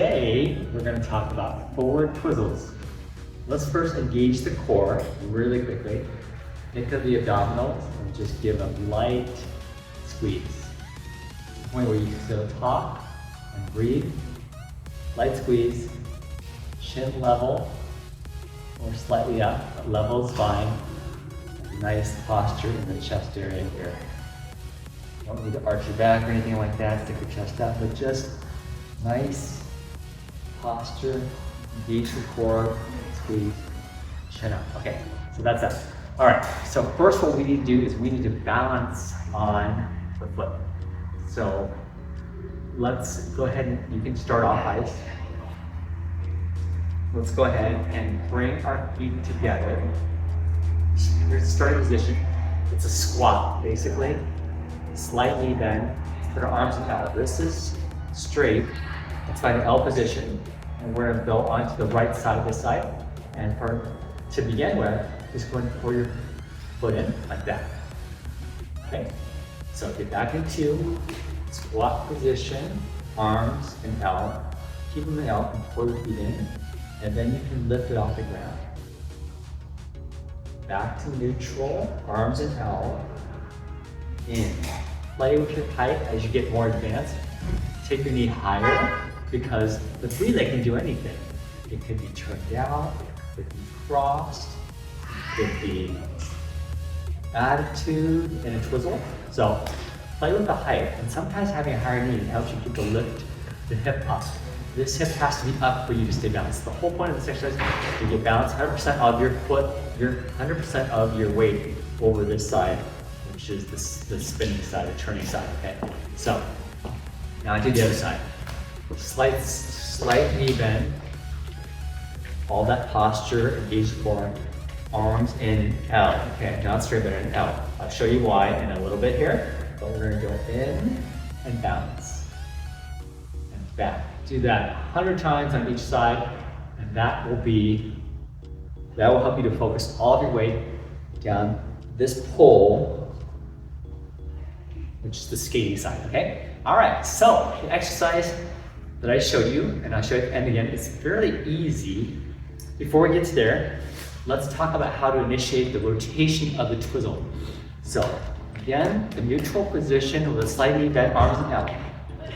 today we're going to talk about forward twizzles. Let's first engage the core really quickly. Think of the abdominals and just give a light squeeze. The point where you can still talk and breathe. Light squeeze, chin level or slightly up, but level is fine. Nice posture in the chest area here. Don't need to arch your back or anything like that, stick your chest up, but just nice posture, engage the core, squeeze, chin up. Okay, so that's that. All right, so first what we need to do is we need to balance on the foot. So let's go ahead and you can start off ice. Let's go ahead and bring our feet together. Here's the starting position. It's a squat, basically. Slightly bend, put our arms out. This is straight. Let's find an L position. And we're gonna go onto the right side of this side. And to begin with, just go ahead and pull your foot in like that. Okay? So get back into squat position, arms in L. Keep them in L and pull your feet in. And then you can lift it off the ground. Back to neutral, arms in L, in. Play with your height as you get more advanced. Take your knee higher because the free leg can do anything. It could be turned out, it could be crossed, it could be attitude in a twizzle. So play with the height, and sometimes having a higher knee helps you keep the hip up. This hip has to be up for you to stay balanced. The whole point of this exercise is to get balanced 100% of your foot, 100% of your weight over this side, which is the spinning side, the turning side, okay? So, now I do the other side. Slight knee bend. All that posture, engage the core, arms in L. Okay, not straight, but in L. I'll show you why in a little bit here, but we're gonna go in and balance, and back. Do that 100 times on each side, and that will help you to focus all of your weight down this pole, which is the skating side, okay? All right, so the exercise that I showed you, and I'll show you at the end again, it's fairly easy. Before we get to there, let's talk about how to initiate the rotation of the twizzle. So, again, the neutral position with a slightly bent arms and L.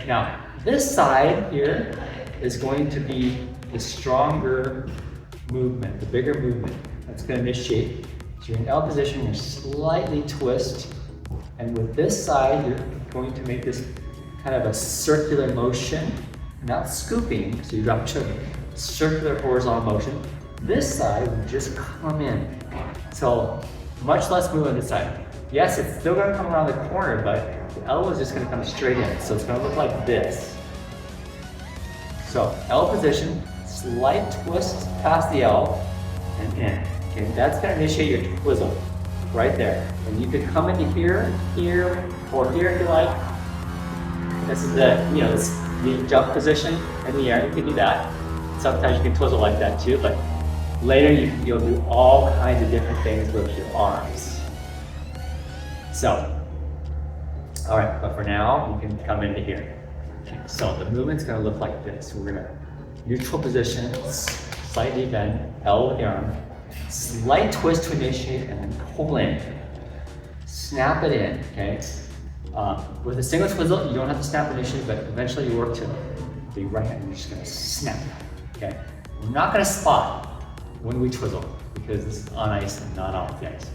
Now, this side here is going to be the stronger movement, the bigger movement. That's going to initiate. So you're in L position, you're slightly twist, and with this side, you're going to make this kind of a circular motion, not scooping, so you drop your shoulder, circular horizontal motion. This side will just come in. So much less movement on this side. Yes, it's still going to come around the corner, but the L is just going to come straight in. So it's going to look like this. So L position, slight twist past the L and in. Okay, that's going to initiate your twizzle right there. And you can come into here, here, or here if you like. This is the jump position in the air. You can do that. Sometimes you can twizzle like that too, but later you'll do all kinds of different things with your arms. So, all right, but for now, you can come into here. Okay, so the movement's gonna look like this. We're gonna neutral position, slightly bend, L with the arm, slight twist to initiate, and then pull in. Snap it in, okay? With a single twizzle, you don't have to snap initially, but eventually you work to the right hand, you're just gonna snap, okay? We're not gonna spot when we twizzle, because this is on ice and not off the ice.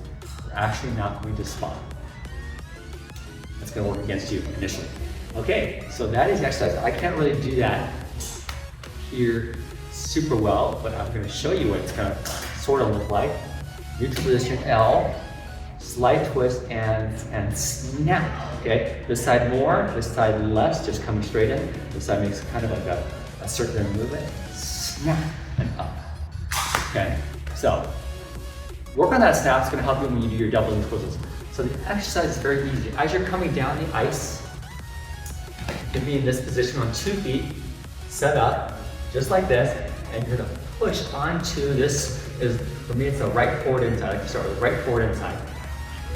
We're actually not going to spot. That's going to work against you initially. Okay, so that is the exercise. I can't really do that here super well, but I'm going to show you what it's going to sort of look like. Neutral position L, slight twist, and snap. Okay, this side more, this side less, just coming straight in. This side makes kind of like a circular movement. Snap and up. Okay, so work on that snap. It's going to help you when you do your doubles and twizzles. So the exercise is very easy. As you're coming down the ice, you can be in this position on 2 feet, set up, just like this, and you're going to push onto this. For me, it's a right forward inside. I can start with right forward inside.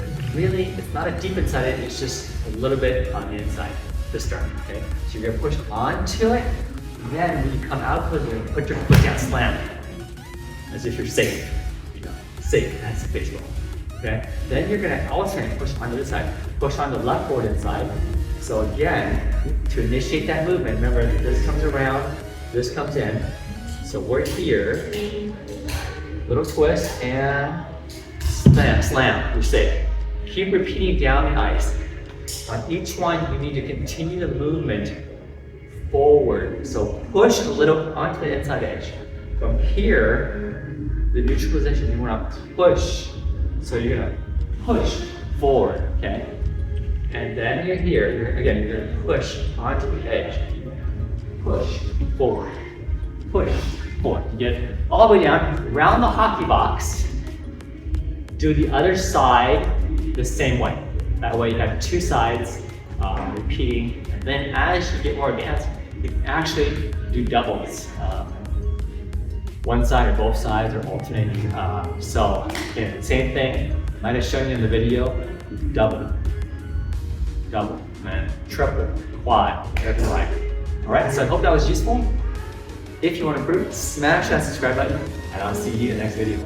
And really, it's not a deep inside it's just a little bit on the inside to start, okay? So you're going to push onto it, Then when you come out of the position, put your foot down, slam. As if you're safe. Safe, that's baseball. Okay? Then you're gonna alternate, push on this side, push on the left board inside. So again, to initiate that movement, remember this comes around, this comes in. So we're here, little twist and slam, slam, you're safe. Keep repeating down the ice. On each one, you need to continue the movement forward. So push a little onto the inside edge. From here, the neutral position, you want to push. So you're going to push forward, okay? And then you're here, you're going to push onto the edge. Push forward. Push forward. You get it all the way down, around the hockey box. Do the other side the same way. That way you have two sides repeating. And then as you get more advanced, you can actually do doubles. One side or both sides are alternating. So again, same thing. Might have shown you in the video. Double, and triple, quad, everything right. All right, so I hope that was useful. If you want to improve, smash that subscribe button, and I'll see you in the next video.